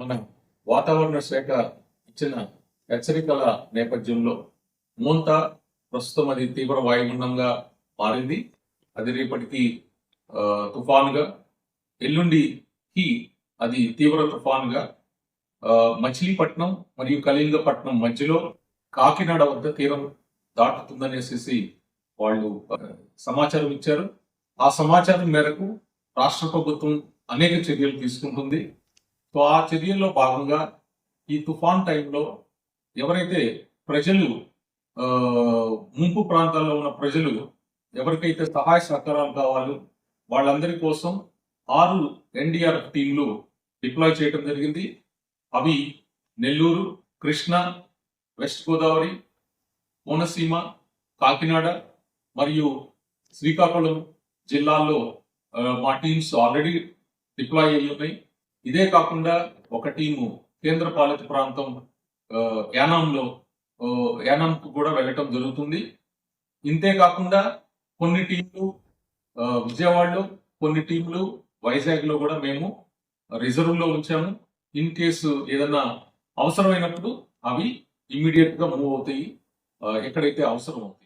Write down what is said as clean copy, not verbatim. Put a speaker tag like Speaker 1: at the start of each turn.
Speaker 1: మన వాతావరణ శాఖ ఇచ్చిన హెచ్చరికల నేపథ్యంలో మోంతా ప్రస్తుతం అది తీవ్ర వాయుగుండంగా మారింది. అది రేపటికి తుఫానుగా, ఎల్లుండికి అది తీవ్ర తుఫానుగా మచిలీపట్నం మరియు కళింగపట్నం మధ్యలో కాకినాడ వద్ద తీరం దాటుతుందనేసి వాళ్ళు సమాచారం ఇచ్చారు. ఆ సమాచారం మేరకు రాష్ట్ర ప్రభుత్వం అనేక చర్యలు తీసుకుంటుంది. సో ఆ చర్యల్లో భాగంగా ఈ తుఫాన్ టైంలో ఎవరైతే ప్రజలు ముంపు ప్రాంతాల్లో ఉన్న ప్రజలు ఎవరికైతే సహాయ సహకారాలు కావాలో వాళ్ళందరి కోసం 6 ఎన్డీఆర్ఎఫ్ టీంలు డిప్లాయ్ చేయడం జరిగింది. అవి నెల్లూరు, కృష్ణా, వెస్ట్ గోదావరి, కోనసీమ, కాకినాడ మరియు శ్రీకాకుళం జిల్లాల్లో మా టీమ్స్ ఆల్రెడీ డిప్లాయ్ అయ్యి ఉన్నాయి. ఇదే కాకుండా ఒక టీము కేంద్ర పాలిత ప్రాంతం యానాంకు కూడా వెళ్ళటం జరుగుతుంది. ఇంతే కాకుండా కొన్ని టీంలు విజయవాడలో, కొన్ని టీంలు వైజాగ్ లో కూడా మేము రిజర్వ్ లో ఉంచాము. ఇన్ కేసు ఏదన్నా అవసరమైనప్పుడు అవి ఇమ్మీడియట్ గా మూవ్ అవుతాయి ఎక్కడైతే అవసరం అవుతాయి.